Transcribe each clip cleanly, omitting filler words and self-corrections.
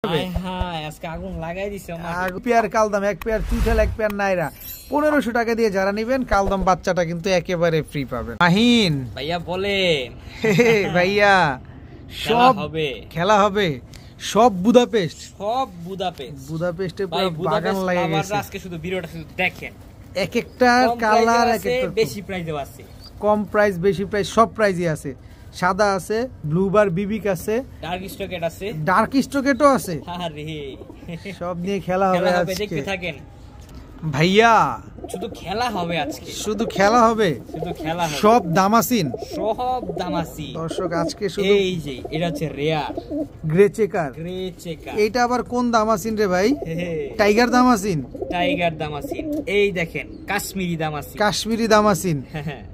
যাবে। হ্যাঁ আজকে আগুন লাগাই দিছে পেয়ার কালদম, এক পেয়ার চুইঠাল, এক পেয়ার নাইরা 1500 টাকা দিয়ে যারা নিবেন কালদম বাচ্চাটা কিন্তু একেবারে ফ্রি পাবেন। মাহিন ভাইয়া বলেন ভাইয়া সব খেলা হবে, সব বুদাপেস্ট, সব বুদাপেস্ট, বুদাপেস্টে পুরো বাগান লাগে গেছে। আজকে শুধু ভিডিওটা শুধু দেখেন, এক একটা কালার এক একটা বেশি প্রাইসেও আছে, কম প্রাইস বেশি প্রাইস সব প্রাইসই আছে। সাদা আছে, ব্লুবার বিবিক আছে, ডার্ক স্টকেট আছে, ডার্ক স্টকেটও আছে। আরে সব নিয়ে খেলা হবে আজকে, দেখতে থাকেন ভাইয়া। শুধু খেলা হবে আজকে, শুধু খেলা হবে, শুধু খেলা হবে, সব দামাসিন, সব দামাসিন। দর্শক আজকে শুধু এই যে এটা হচ্ছে rare grey checker, grey checker. এইটা আবার কোন দামাসিন রে ভাই? Tiger Damascene, tiger দামাসিন। এই দেখেন কাশ্মীরি দামাসিন, কাশ্মীরি দামাসিন।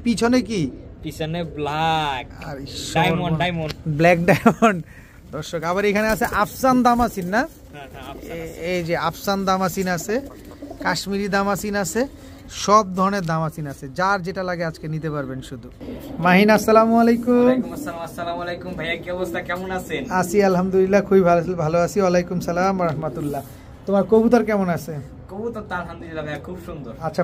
পিছনে কি? পিছনে black diamond, diamond black diamond. দর্শক আবার এখানে আছে আফসান দামাসিন না? এই যে আফসান দামাসিন আছে, কাশ্মীরি দামাসিন আছে, সব ধরনের দামাসিন আছে, যার যেটা লাগে আজকে নিতে পারবেন। শুধু মাহিন আসসালামু আলাইকুম। ওয়ালাইকুম আসসালাম। আসসালামু আলাইকুম ভাইয়া, কি অবস্থা, কেমন আছেন? আছি আলহামদুলিল্লাহ, খুবই ভালো আছি। ওয়ালাইকুম সালাম ওয়া রাহমাতুল্লাহ। তোমার কবুতর কেমন আছে? কবুতর তো আলহামদুলিল্লাহ ভাইয়া খুব সুন্দর। আচ্ছা,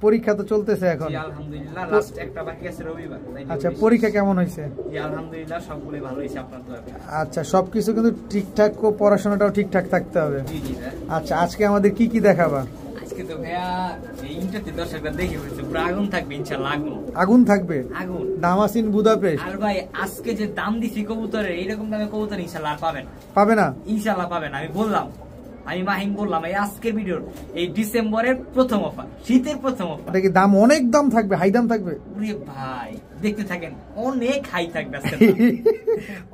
পরীক্ষা তো চলতেছে এখন? জি আলহামদুলিল্লাহ, লাস্ট একটা বাকি আছে রবিবার। আচ্ছা, পরীক্ষা কেমন হয়েছে? জি আলহামদুলিল্লাহ সবগুলোই ভালো হয়েছে আপনার দোয়াতে। আচ্ছা, সবকিছু কিন্তু ঠিকঠাক, পড়াশোনাটাও ঠিকঠাক থাকতে হবে। জি জি ভাই। আচ্ছা, আজকে আমাদের কি কি দেখাবা? আজকে তো ভাইয়া এই ইন্টারতে দর্শকরা দেখে হয়েছে পুরো আগুন থাকবে ইনশাআল্লাহ। আগুন থাকবে, আগুন দামাসিন বুদাপেস্ট। আর ভাই আজকে যে দাম দিছি কবুতরের, এইরকম দামে কবুতর ইনশাআল্লাহ আর পাবেন না। পাবে না ইনশাআল্লাহ পাবেন। আমি মাহিম বললাম এই আজকের ভিডিওর এই ডিসেম্বরের প্রথম অফার, শীতের প্রথম অফার। এটা কি দাম অনেক দাম থাকবে, হাই দাম থাকবে? ওরে ভাই দেখতে থাকেন, অনেক হাই থাকবে আজকে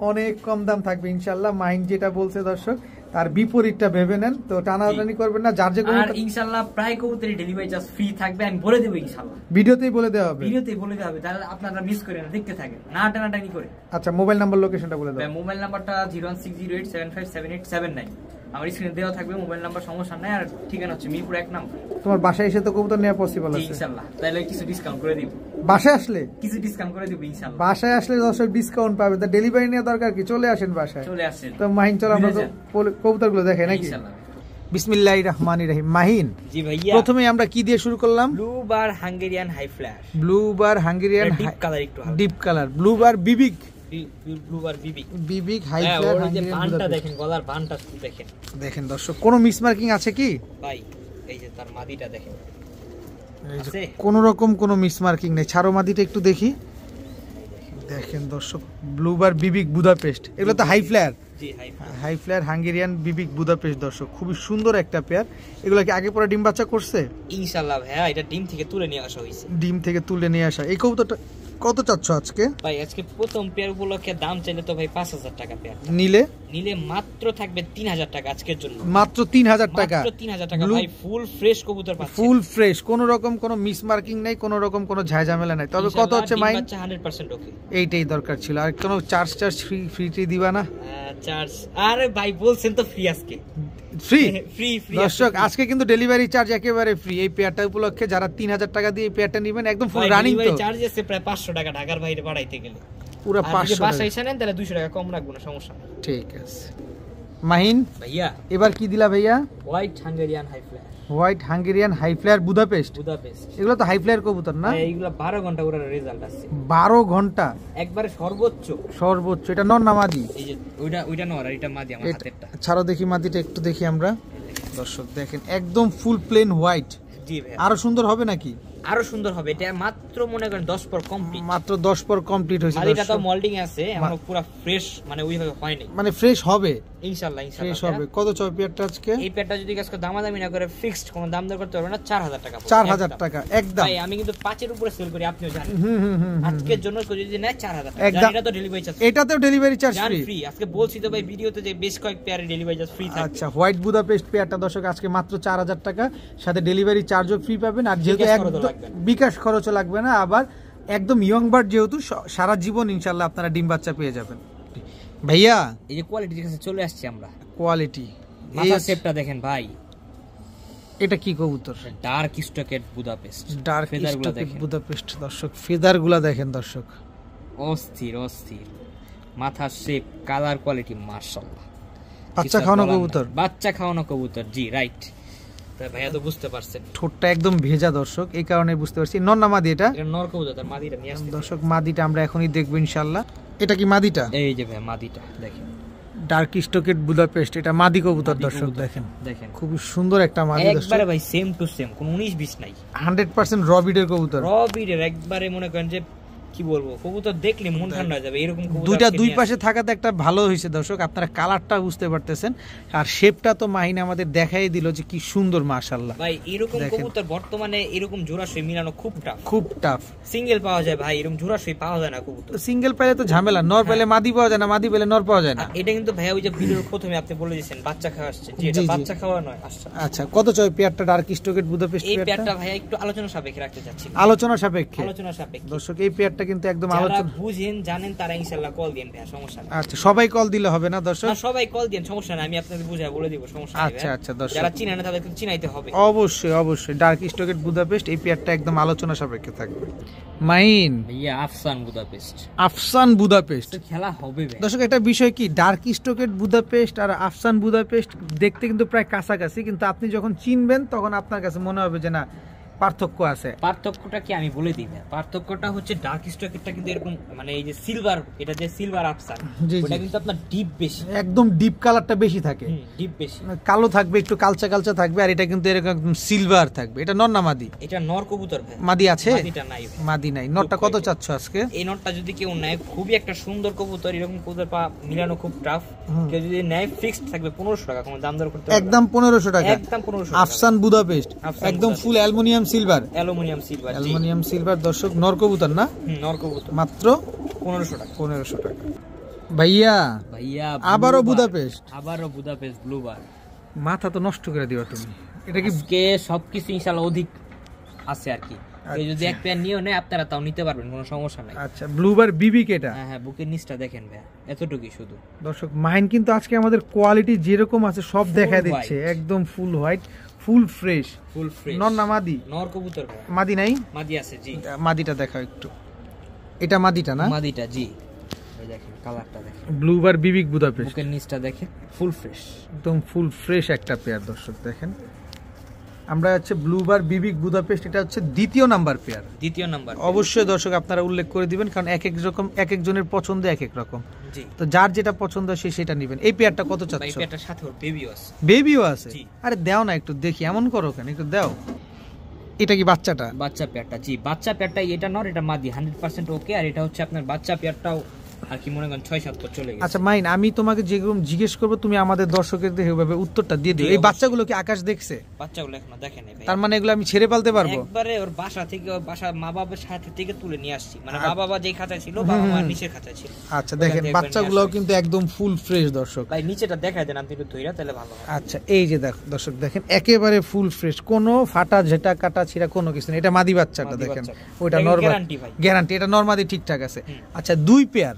অনেক কম দাম থাকবে ইনশাআল্লাহ। মাহিন যেটা বলছে দর্শক তার বিপরীতটা ভেবে নেন, তো টানাটানি করবেন না। যার যে কোনো আর ইনশাআল্লাহ প্রায় কবুতরের ডেলিভারি চার্জ ফ্রি থাকবে, আমি বলে দেব ইনশাআল্লাহ। ভিডিওতেই বলে দেওয়া হবে, ভিডিওতেই বলে দেওয়া হবে, তাহলে আপনারা মিস করেন না, দেখতে থাকেন, না টানাটানি করে। আচ্ছা, মোবাইল নাম্বার লোকেশনটা বলে দাও। মোবাইল নাম্বারটা 01608757879। আমার স্ক্রিনে দেওয়া থাকবে মোবাইল নাম্বার, সমস্যা নাই। আর ঠিকানা হচ্ছে মিরপুর 1 নম্বর। তোমার বাসায় এসে তো কবুতর নেওয়া পসিবল আছে ইনশাআল্লাহ, তাহলে কিছু ডিসকাউন্ট করে দিব। বাসায় আসলে কিছু ডিসকাউন্ট করে দিব ইনশাআল্লাহ। বাসায় আসলে দর্শক ডিসকাউন্ট পাবে, তা ডেলিভারি নেওয়া দরকার কি? চলে আসেন বাসায়, চলে আসেন। তো মাহিন চলো আমরা কবুতরগুলো দেখাই নাকি? ইনশাআল্লাহ। বিসমিল্লাহির রহমানির রহিম। মাহিন, জি ভাইয়া, প্রথমে আমরা কি দিয়ে শুরু করলাম? ব্লুবার Hungarian high flash. ব্লুবার Hungarian deep colour, একটু deep colour. ব্লুবার বিবিক, ব্লুবার বিবিক, বিবিক high flash Hungarian. বানটা দেখেন, গলার বানটা দেখেন। দেখেন দর্শক, কোনো মিসমার্কিং আছে কি ভাই? এই যে তার মাদিটা দেখেন, আছে কোনো রকম কোনো মিসমার্কিং নেই। ছাড়ো মাদিটা একটু দেখি। দেখেন দর্শক, ব্লুবার বিবিক বুদাপেস্ট, এগুলো তো হাই ফ্ল্যার। জি হাই ফ্ল্যার হাঙ্গেরিয়ান বিবিক বুদাপেস্ট। দর্শক খুবই সুন্দর একটা পেয়ার। এগুলো কি আগে পরে ডিম বাচ্চা করছে? ইনশাআল্লাহ ভাইয়া, এটা ডিম থেকে তুলে নিয়ে আসা হয়েছে। ডিম থেকে তুলে নিয়ে আসা। এই কবুতরটা কত চাচ্ছ আজকে? ভাই আজকে প্রথম পেয়ার উপলক্ষে দাম চাইলে তো ভাই 5000 টাকা পেয়ার। নিলে মাত্র থাকবে 3000 টাকা আজকের জন্য। মাত্র 3000 টাকা, মাত্র 3000 টাকা ভাই। ফুল ফ্রেশ কবুতর পাচ্ছেন, ফুল ফ্রেশ, কোনো রকম কোনো মিসমার্কিং নাই, কোনো রকম কোনো ঝামেলা নাই। তবে কত হচ্ছে মাইন? বাচ্চা 100% ওকে। এইটাই দরকার ছিল। আর কোনো চার্জ ফ্রি দিবা না? চার্জ আরে ভাই বলছেন তো ফ্রি আজকে, ফ্রি ফ্রি ফ্রি। দর্শক আজকে কিন্তু ডেলিভারি চার্জ একেবারে ফ্রি। এই পেয়ারটা উপলক্ষে যারা 3000 টাকা দিয়ে এই পেয়ারটা নেবেন, একদম ফুল রানিং। তো ডেলিভারি চার্জ আছে প্রায় 500 টাকা ঢাকার বাইরে পাঠাইতে গেলে, পুরো 500 টাকা। বাসায় এসে নেন তাহলে 200 টাকা কম রাখবো না, সমস্যা নেই। ঠিক আছে মাহিন ভাইয়া, এবার কি দিলা ভাইয়া? White Hungarian high flash. White Hungarian high flyer Budapest. এগুলো তো হাই ফ্ল্যার কবুতর না? এইগুলো 12 ঘন্টা ওর রেজাল্ট আছে। 12 ঘন্টা একবারে সর্বোচ্চ। এটা নর না মাদি? এই যে ওইটা নর আর এটা মাদি। আমার হাতেরটা ছাড়ো দেখি, মাদিটা একটু দেখি আমরা। দর্শক দেখেন, একদম ফুল প্লেন হোয়াইট। জি ভাই, আরো সুন্দর হবে নাকি? আরো সুন্দর হবে। এটা মাত্র মনে করেন 10 পর কমপ্লিট, মাত্র 10 পর কমপ্লিট হইছে। মাদিটা তো মোল্ডিং আছে, এখনো পুরো ফ্রেশ, মানে ওইভাবে হয়নি, মানে ফ্রেশ হবে ইনশাআল্লাহ। ফ্রেশ হবে। কত চাও পেয়ারটা আজকে? এই পেয়ারটা যদি আজকে দামাদামি না করে ফিক্সড কোনো দাম দর করতে পারবে না, 4000 টাকা। 4000 টাকা একদম ভাই। আমি কিন্তু 5 এর উপরে সেল করি, আপনিও জানেন। আজকের জন্য যদি নেয় 4000 টাকা, এটা তো ডেলিভারি চার্জ, এটাতেও ডেলিভারি চার্জ ফ্রি। আজকে বলছি তো ভাই ভিডিওতে যে বেশ কয়েক পেয়ারে ডেলিভারি চার্জ ফ্রি থাকবে। আচ্ছা, হোয়াইট বুদাপেস্ট পেয়ারটা দর্শক আজকে মাত্র 4000 টাকা, সাথে ডেলিভারি চার্জও ফ্রি পাবেন। আর যেহেতু একদম বিকাশ খরচও লাগবে না, আবার একদম ইয়ং বার্ড যেহেতু, সারা জীবন ইনশাআল্লাহ আপনারা ডিম বাচ্চা পেয়ে যাবেন। ভাইয়া এই যে কোয়ালিটির কাছে চলে আসছি আমরা। কোয়ালিটি, মাথা শেপটা দেখেন ভাই। এটা কি কবুতর? ডার্ক স্টকেট বুদাপেস্ট। ডার্ক স্টকেট বুদাপেস্ট। দর্শক ফেদারগুলো দেখেন দর্শক, অস্থির অস্থির। মাথার শেপ, কালার কোয়ালিটি মাশাআল্লাহ। বাচ্চা খাওয়ানো কবুতর, বাচ্চা খাওয়ানো কবুতর, জি রাইট। ভাইয়া তো বুঝতে পারছেন, ঠোঁটটা একদম ভেজা দর্শক, এই কারণে বুঝতে পারছি। নর না মাদি এটা? এটা নর কবুতর, তার মাদিটা নিয়ে আসছে দর্শক। মাদিটা আমরা এখনই দেখবো ইনশাআল্লাহ। এটা কি মাদিটা? এই যে ভাই মাদিটা দেখেন, ডার্ক স্টকেট বুদাপেস্ট, এটা মাদি কবুতর দর্শক। দেখেন দেখেন খুবই সুন্দর একটা মাদি দর্শক, একবারে ভাই সেম টু সেম, কোনো 19-20 নাই, 100% র বিডের কবুতর। র বিডের একবারে মনে করেন যে কি বলবো, কবুতর দেখলে মন ঠান্ডা হয়ে যাবে এরকম কবুতর। দুইটা দুই পাশে থাকাতে একটা ভালো হয়েছে দর্শক, আপনারা কালারটা বুঝতে পারতেছেন, আর শেপটা তো মাহিন আমাদের দেখাই দিল যে কি সুন্দর মাশাআল্লাহ। ভাই এরকম কবুতর বর্তমানে এরকম জোড়াশয় মিলানো খুব টাফ, খুব টাফ। সিঙ্গেল পাওয়া যায় ভাই, এরকম জোড়াশয় পাওয়া যায় না কবুতর। সিঙ্গেল পেলে তো ঝামেলা, নর পেলে মাদি পাওয়া যায় না, মাদি পেলে নর পাওয়া যায় না। এটা কিন্তু ভাই ওই যে ভিডিওর প্রথমে আপনি বলে দিয়েছেন বাচ্চা খাওয়া আসছে, জি এটা বাচ্চা খাওয়া নয় আসছে। আচ্ছা কত চাই পেয়ারটা ডার্ক স্টকেট বুদাপেস্ট? এই পেয়ারটা ভাই একটু আলোচনা সাপেক্ষে রাখতে চাচ্ছি, আলোচনা সাপেক্ষে। আলোচনা সাপেক্ষে দর্শক এই পেয়ারটা কিন্তু একদম যারা আলোচনা, বুঝেন জানেন তারা ইনশাআল্লাহ কল দিন ভাই, সমস্যা নেই। আচ্ছা সবাই কল দিলে হবে না দর্শক? না সবাই কল দিন, সমস্যা নাই, আমি আপনাদের বুঝায় বলে দিব, সমস্যা নেই। আচ্ছা আচ্ছা দর্শক, যারা চিনেন না তাদেরকে চিনাইতে হবে অবশ্যই অবশ্যই। ডার্ক স্টকেট বুদাপেস্ট এই পেয়ারটা একদম আলোচনা সাপেক্ষে থাকবে। মাইন ভাইয়া আফসান বুদাপেস্ট, আফসান বুদাপেস্ট তো খেলা হবে ভাই। দর্শক একটা বিষয় কি, ডার্ক স্টকেট বুদাপেস্ট আর আফসান বুদাপেস্ট দেখতে কিন্তু প্রায় কাছাকাছি, কিন্তু আপনি যখন চিনবেন তখন আপনার কাছে মনে হবে যে না পার্থক্য আছে। পার্থক্যটা কি আমি বলে দিই, পার্থক্যটা হচ্ছে ডার্ক স্টকেটটা কিন্তু এরকম মানে এই যে সিলভার, এটা যে সিলভার আফসান ওটা কিন্তু আপনার ডিপ বেশি, একদম ডিপ কালারটা বেশি থাকে, ডিপ বেশি কালো থাকবে, একটু কালচা কালচা থাকবে, আর এটা কিন্তু এরকম একদম সিলভার থাকবে। এটা নর না মাদি? এটা নর কবুতর ভাই, মাদি আছে? মাদিটা নাই ভাই, মাদি নাই। নরটা কত চাচ্ছ আজকে? এই নরটা যদি কেউ নেয় খুবই একটা সুন্দর কবুতর, এরকম কবুতর পা মিলানো খুব টাফ, কেউ যদি নেয় ফিক্সড থাকবে 1500 টাকা, কোনো দাম দর করতে হবে একদম 1500 টাকা, একদম 1500 টাকা। আফসান বুদাপেস্ট একদম ফুল aluminium silver, aluminium silver, aluminium silver দর্শক। নর কবুতর না? নর কবুতর মাত্র 1500 টাকা, 1500 টাকা। ভাইয়া ভাইয়া আবারও বুদাপেস্ট, আবারও বুদাপেস্ট ব্লুবার, মাথা তো নষ্ট করে দিবা তুমি। এটা কি আজকে সবকিছু ইনশাআল্লাহ অধিক আছে আর কি, এই যদি এক পেয়ার নিয়েও নেয় আপনারা তাও নিতে পারবেন, কোনো সমস্যা নাই। আচ্ছা ব্লুবার বিবি কেটা? হ্যাঁ হ্যাঁ, বুকের নিচটা দেখেন ভাই, এতটুকুই শুধু। দর্শক মাইন কিন্তু আজকে আমাদের কোয়ালিটি যেরকম আছে সব দেখা দিচ্ছে, একদম ফুল white, full fresh, full fresh. নর না মাদি? নর কবুতর ভাই, মাদি নাই? মাদি আছে জি। মাদিটা দেখাও একটু, এটা মাদিটা না? মাদিটা জি, এই দেখেন কালারটা দেখেন, ব্লুবার বিবিক বুদাপেস্ট, বুকের নিচটা দেখেন ফুল ফ্রেশ, একদম ফুল ফ্রেশ একটা পেয়ার দর্শক দেখেন। আমরা হচ্ছে ব্লুবার বিবিক বুদাপেস্ট, এটা হচ্ছে দ্বিতীয় নাম্বার পেয়ার, দ্বিতীয় নাম্বার। অবশ্যই দর্শক আপনারা উল্লেখ করে দিবেন, কারণ এক এক রকম, এক একজনের পছন্দ এক এক রকম, জি। তো যার যেটা পছন্দ সে সেটা নেবেন। এই পেয়ারটা কত ভাই চাচ্ছ? পেয়ারটার সাথে ওর বেবিও আছে, বেবিও আছে? জি। আরে দাও না একটু দেখি, এমন করো কেন, একটু দাও। এটা কি বাচ্চাটা? বাচ্চা পেয়ারটা জি, বাচ্চা পেয়ারটা, এটা নর এটা মাদি 100% ওকে, আর এটা হচ্ছে আপনার বাচ্চা পেয়ারটাও আর কি মনে করেন 6-7 পর চলে গেছে। আচ্ছা মাইন, আমি তোমাকে যেরকম জিজ্ঞেস করবো তুমি আমাদের দর্শকদের এইভাবে উত্তরটা দিয়ে দিও। এই বাচ্চাগুলো কি আকাশ দেখছে? বাচ্চাগুলো এখনো দেখেনি ভাই, তার মানে এগুলো আমি ছেড়ে পালতে পারবো? একবারে ওর বাসা থেকে, ওর বাসা মা বাবার সাথে থেকে তুলে নিয়ে আসছি, মানে মা বাবা যেই খাঁচায় ছিল বাবা মার নিচের খাঁচায় ছিল। আচ্ছা দেখেন বাচ্চাগুলো কিন্তু একদম ফুল ফ্রেশ দর্শক। ভাই নিচেটা দেখায় দেন আপনি একটু ধইরা, তাহলে ভালো হয়। আচ্ছা এই যে দেখো দর্শক দেখেন একেবারে ফুল ফ্রেশ, কোনো ফাটা ঝেটা কাটা ছিঁড়া কোনো কিছু নেই। এটা মাদি বাচ্চাটা দেখেন, ওইটা নরমাল গ্যারান্টি ভাই, গ্যারান্টি, এটা নরমালি ঠিকঠাক আছে। আচ্ছা দুই পেয়ার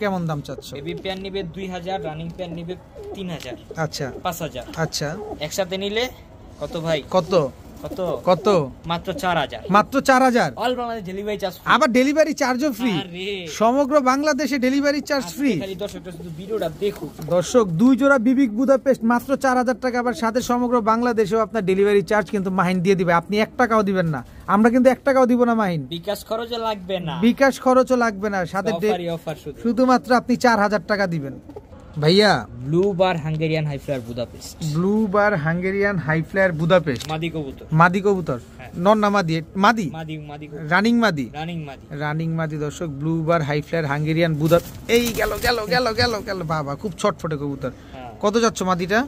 কেমন দাম চাচ্ছ? বেবি পেয়ার নিবে 2000, রানিং পেয়ার নিবে 3000, আচ্ছা 5000। আচ্ছা একসাথে নিলে কত ভাই? কত কত? কত? মাত্র 4000, মাত্র 4000। অল বাংলাদেশ ডেলিভারি চার্জ, আবার ডেলিভারি চার্জও ফ্রি, আরে সমগ্র বাংলাদেশে ডেলিভারি চার্জ ফ্রি। খালি দর্শকরা শুধু ভিডিওটা দেখুন দর্শক, দুই জোড়া বিবিক বুদাপেস্ট মাত্র 4000 টাকা, আবার সাথে সমগ্র বাংলাদেশেও আপনার ডেলিভারি চার্জ কিন্তু মাহিন দিয়ে দিবে। আপনি 1 টাকাও দিবেন না, আমরা কিন্তু 1 টাকাও দিব না মাহিন, বিকাশ খরচও লাগবে না, বিকাশ খরচও লাগবে না, সাথে অফার শুধুমাত্র আপনি 4000 টাকা দিবেন। ভাইয়া ব্লুবার Hungarian high flyer Budapest, ব্লুবার Hungarian high flyer Budapest, মাদি কবুতর, মাদি কবুতর, নর না মাদি? মাদি, মাদি মাদি রানিং মাদি, রানিং মাদি, রানিং মাদি দর্শক। ব্লুবার হাই ফ্লায়ার হাঙ্গেরিয়ান বুদা, এই গেল গেল গেল গেল গেল, বাবা খুব ছটফটে কবুতর। কত যাচ্ছ মাদিটা?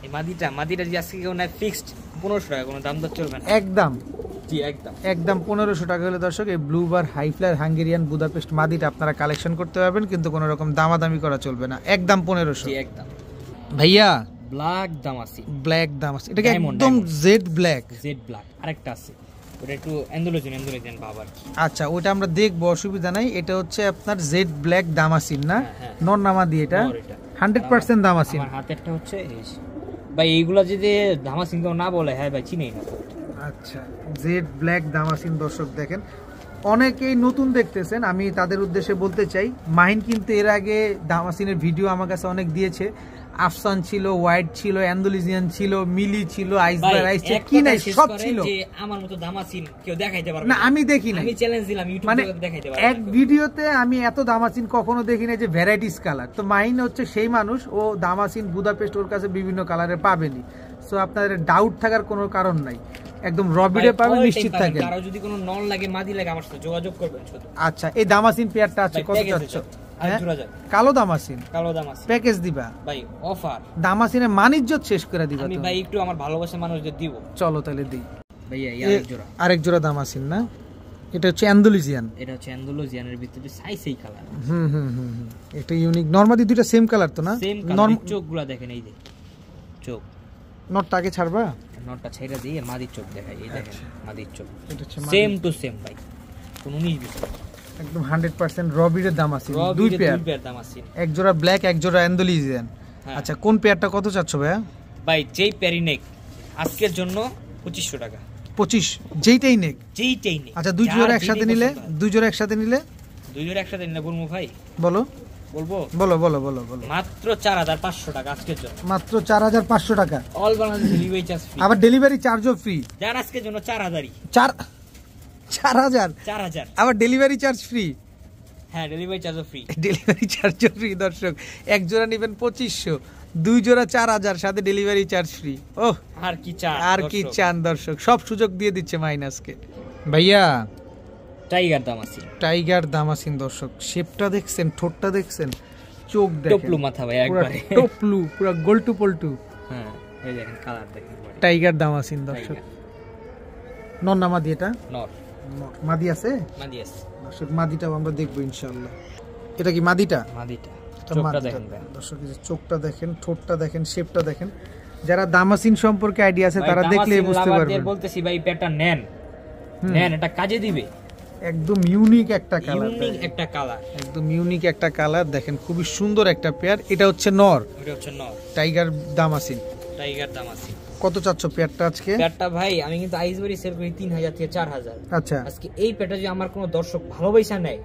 এই মাদিটা যে আজকে কেউ না ফিক্সড 1500 টাকা, কোনো দাম দর চলবে না, একদম জি একদম একদম 1500 টাকা হলে দর্শক এই ব্লুবার হাই ফ্লায়ার হাঙ্গেরিয়ান বুদাপেস্ট মাদিটা আপনারা কালেকশন করতে পারবেন, কিন্তু কোনো রকম দামাদামি করা চলবে না, একদম 1500। জি একদম। ভাইয়া ব্ল্যাক দামাসি, ব্ল্যাক দামাসি, এটা কি একদম জেড ব্ল্যাক? জেড ব্ল্যাক, আরেকটা আছে ওটা একটু এন্ডোলোজেন বাবার। আচ্ছা ওটা আমরা দেখবো, অসুবিধা নাই। এটা হচ্ছে আপনার জেড ব্ল্যাক দামাসিন না? নর না মাদি? এটা 100% দামাসিন। আমার হাতেরটা হচ্ছে ভাই, এইগুলা যদি দামাসিন কেউ না বলে হ্যাঁ ভাই চিনেই না। আচ্ছা জেড ব্ল্যাক দামাসিন দর্শক দেখেন, অনেকেই নতুন দেখতেছেন, আমি তাদের উদ্দেশ্যে বলতে চাই, মাহিন কিন্তু এর আগে দামাসিনের ভিডিও আমার কাছে অনেক দিয়েছে। আফসান ছিল, হোয়াইট ছিল, অ্যান্ডালুসিয়ান ছিল, মিলি ছিল, আইসবার আইস ছিল, কি নাই সব ছিল। আমার মতো দামাসিন কেউ দেখাইতে পারবে না, আমি দেখি না, আমি চ্যালেঞ্জ দিলাম ইউটিউবে মানে দেখাইতে পারবে এক ভিডিওতে আমি এত দামাসিন কখনো দেখি না যে ভ্যারাইটিস কালার। তো মাহিন হচ্ছে সেই মানুষ, ও দামাসিন বুদাপেস্ট ওর কাছে বিভিন্ন কালারে পাবেনি। সো আপনাদের ডাউট থাকার কোনো কারণ নাই, একদম রবিডে পাবেন, নিশ্চিত থাকেন। কারো যদি কোনো নল লাগে, মাদি লাগে, আমার সাথে যোগাযোগ করবেন শুধু। আচ্ছা, এই দামাসিন পেয়ারটা আছে কত যাচ্ছে? কালো দামাসিন, কালো দামাসিন প্যাকেজ দিবা ভাই, অফার দামাসিনের মানিজ্জত শেষ করে দিবা। আমি ভাই একটু আমার ভালোবাসা মানুষদের দিব। চলো তাহলে দিই ভাইয়া। আরেক জোড়া দামাসিন না, এটা হচ্ছে অ্যান্ডালুসিয়ান। এটা হচ্ছে অ্যান্ডালুসিয়ানের ভিতরে সাইজ এই কালার। এটা ইউনিক। নরমালি দুইটা সেম কালার তো না? Same colour. চোখগুলো দেখেন, এই যে চোখ। নটটা আগে ছাড়বা, নটটা ছেড়ে দিয়ে মাদির চোখ দেখাই। এই দেখেন মাদির চোখ, এটা হচ্ছে সেম টু সেম ভাই, কোনো 19-20 একদম 100% রবিডের দামাসিন। দুই পেয়ার দামাসিন, এক জোড়া ব্ল্যাক, এক জোড়া অ্যান্ডালুসিয়ান। আচ্ছা, কোন পেয়ারটা কত চাচ্ছ ভাইয়া? ভাই যেই পেয়ারই নেক আজকের জন্য 2500 টাকা। 25 যেইটাই নেক? যেইটাই নেক। আচ্ছা, দুই জোড়া একসাথে নিলে? দুই জোড়া একসাথে নিলে? দুই জোড়া একসাথে নিলে বলবো ভাই? বলো বলবো বলো বলো বলো বলো। মাত্র 4500 টাকা আজকের জন্য। মাত্র 4500 টাকা। All Bangladesh delivery charge free. আবার ডেলিভারি চার্জও ফ্রি। যার আজকের জন্য 4000ই। 4000 আবার ডেলিভারি চার্জ ফ্রি। হ্যাঁ, ডেলিভারি চার্জও ফ্রি। ডেলিভারি চার্জও ফ্রি দর্শক। এক জোড়া নেবেন 2500, দুই জোড়া 4000, সাথে ডেলিভারি চার্জ ফ্রি। ওহ, আর কি চান? আর কি চান দর্শক, সব সুযোগ দিয়ে দিচ্ছে মাইনাসকে। ভাইয়া টাইগার দামাসিন, টাইগার দামাসিন দর্শক, শেপটা দেখছেন, ঠোঁটটা দেখছেন, চোখ দেখেন, টপলু মাথা ভাই, একবারে টপলু, পুরো গোলটু পল্টু। হ্যাঁ, এই দেখেন কালার দেখেন, টাইগার দামাসিন দর্শক। নর না মাদি? এটা নর। মাদি আছে? মাদি আছে দর্শক, মাদিটাও আমরা দেখবো ইনশাআল্লাহ। এটা কি মাদিটা? মাদিটা। চোখটা দেখেন দর্শক, এই যে চোখটা দেখেন, ঠোঁটটা দেখেন, শেপটা দেখেন। যারা দামাসিন সম্পর্কে আইডিয়া আছে তারা দেখলে বুঝতে পারবেন। বলতেছি ভাই, পেটা নেন, এটা কাজে দিবে। একদম ইউনিক একটা কালার, ইউনিক একটা কালার, একদম ইউনিক একটা কালার দেখেন, খুবই সুন্দর একটা পেয়ার। এটা হচ্ছে নর, এটা হচ্ছে নর, টাইগার দামাসিন। টাইগার দামাসিন। কত চাচ্ছ পেয়ারটা আজকে? পেয়ারটা ভাই আমি কিন্তু আইসবারি সেল করি 3000 থেকে 4000। আচ্ছা, আজকে এই পেয়ারটা যদি আমার কোনো দর্শক ভালোবাসা নেয়,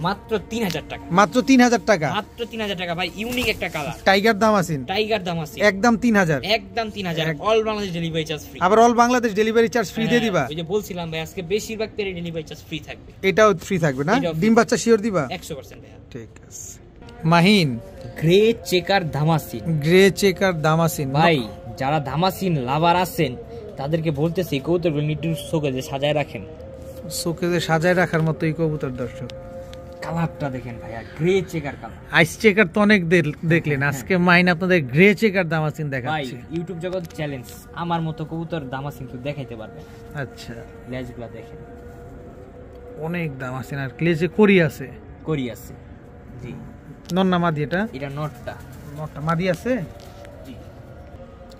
মাত্র 3000 টাকা। মাত্র 3000 টাকা? মাত্র 3000 টাকা ভাই, ইউনিক একটা colour, tiger Damascene. Tiger Damascene একদম 3000, একদম 3000। All Bangladesh delivery charge free. আবার all Bangladesh delivery charge free দিয়ে দিবা? ওই যে বলছিলাম ভাই, আজকে বেশিরভাগ পেয়ারে ডেলিভারি চার্জ ফ্রি থাকবে। এটাও ফ্রি থাকবে না? ডিম বাচ্চা শিওর দিবা? 100% ভাই। ঠিক আছে। Mahin, grey checker দামাসিন, grey checker দামাসিন ভাই যারা দামাসিন লাভার আছেন তাদেরকে বলতেছি কবুতরগুলো নিটু শোকেজে সাজায় রাখেন। শোকেজে সাজায় রাখার মতো এই কবুতর দর্শক। কালারটা দেখেন ভাইয়া, grey checker colour. Ice checker তো অনেক দেখলেন, আজকে মাইন আপনাদের গ্রে চেকার দামাসিন দেখাচ্ছি। ভাই ইউটিউব জগৎ চ্যালেঞ্জ, আমার মতো কবুতর দামাসিন কেউ দেখাইতে পারবে। আচ্ছা, লেজগুলো দেখেন, অনেক দামাসিন। আর ক্লেজে করি আছে? করি আছে জি। নর না মাদি? এটা এটা নটটা। নটটা। মাদি আছে?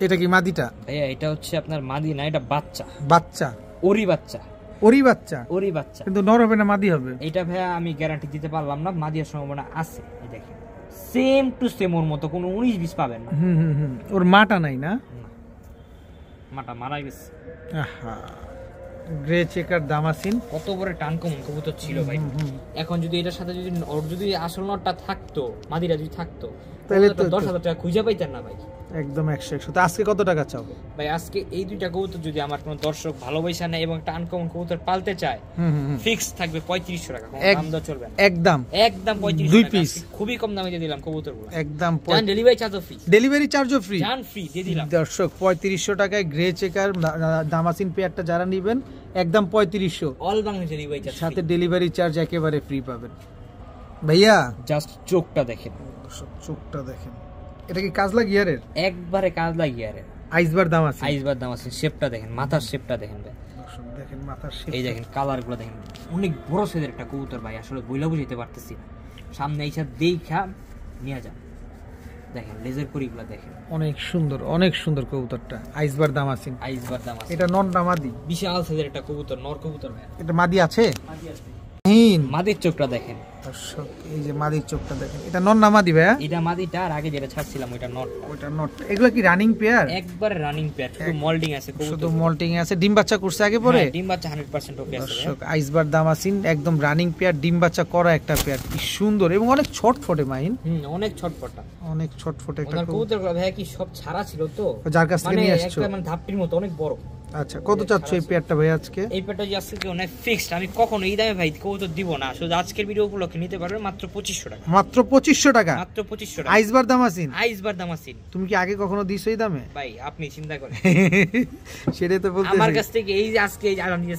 এটা কি মাদিটা? ভাইয়া এটা হচ্ছে আপনার মাদি না, এটা বাচ্চা। বাচ্চা? ওরি বাচ্চা। ওরি বাচ্চা? ওরি বাচ্চা। কিন্তু নর হবে না মাদি হবে? এটা ভাইয়া আমি গ্যারান্টি দিতে পারলাম না, মাদিয়ার সম্ভাবনা আছে। এই দেখেন সেম টু সেম ওর মতো, কোনো 19-20 পাবেন না। ওর মাটা নাই না? মাটা মারা গেছে। আহা, গ্রে চেকার দামাসিন। কত বড় টান কমন কবুতর ছিল ভাই। এখন যদি এটার সাথে যদি ওর যদি আসল নটটা থাকতো, মাদিরা যদি থাকতো, তাহলে তো 10,000 টাকা খুঁজে পাইতেন না ভাই। একদম 100। তো আজকে কত টাকা চাও ভাই? আজকে এই দুইটা কবুতর যদি আমার কোনো দর্শক ভালোবাসা নেয় এবং একটা আনকমন কবুতর পালতে চায়, ফিক্স থাকবে 3500 টাকা। দাম দাও চলবে না, একদম একদম 3500 দুই টাকা। পিস খুবই কম দামে দিয়ে দিলাম কবুতরগুলো, একদম। ডেলিভারি চার্জও ফ্রি। ডেলিভারি চার্জও ফ্রি, জান ফ্রি দিয়ে দিলাম দর্শক। 3500 টাকায় গ্রে চেকার দামাসিন পেয়ারটা যারা নেবেন, একদম 3500। অল বাংলাদেশ ডেলিভারি চার্জ, সাথে ডেলিভারি চার্জ একেবারে ফ্রি পাবেন। ভাইয়া জাস্ট চোখটা দেখেন, চোখটা দেখেন। এটা কি কাজলা গিয়ারের? একবারে কাজলা গিয়ারের আইসবার দামাসিন। আইসবার দামাসিন। শেপটা দেখেন, মাথার শেপটা দেখেন ভাই, দর্শক দেখেন মাথার শেপ। এই দেখেন কালারগুলো দেখেন, অনেক বড় সাইজের একটা কবুতর ভাই, আসলে বইলা বুঝাইতে পারতেছি না। সামনে এইসব দেখা নিয়ে যান, দেখেন লেজার করিগুলো দেখেন, অনেক সুন্দর, অনেক সুন্দর কবুতরটা। আইসবার দামাসিন। আইসবার দামাসিন। এটা নর না মাদি? বিশাল সাইজের একটা কবুতর, নর কবুতর ভাই। এটা মাদি আছে? মাদি আছে। মাহিন মাদির চোখটা দেখেন দর্শক, এই যে মাদির চোখটা দেখেন, এটা নর না মাদি ভাইয়া? এটা মাদিটা, আর আগে যেটা ছাড়ছিলাম ওইটা নট। ওটা নট। এগুলো কি রানিং পেয়ার? একবার রানিং পেয়ার, শুধু মোল্ডিং আছে, শুধু মোল্টিং আছে, ডিম বাচ্চা করছে আগে পরে? ডিম বাচ্চা 100% ওকে আছে দর্শক আইসবার দামাসিন একদম রানিং পেয়ার, ডিম বাচ্চা করা একটা পেয়ার, কি সুন্দর এবং অনেক ছটফটে মাহিন, অনেক ছটপটা, অনেক ছটফটে একটা ওনার কবুতরগুলো ভাই কি সব ছাড়া ছিল তো, যার কাছ থেকে নিয়ে আসছো? একটা মানে ধাপটির মতো অনেক বড়। আচ্ছা, কত চাচ্ছ এই পেয়ারটা ভাই আজকে? এই পেয়ারটা যে আজকে অনেক ফিক্সড, আমি কখনো এই দামে ভাই কবুতর দিব না, শুধু আজকের ভিডিও উপলক্ষে নিতে পারবে মাত্র 2500 টাকা। মাত্র 2500 টাকা? মাত্র 2500 টাকা। আইসবার দামাসিন? আইসবার দামাসিন। তুমি কি আগে কখনো দিছো এই দামে? ভাই আপনি চিন্তা করেন সেটাই তো বলতেছি। আমার কাছ থেকে এই যে আজকে এই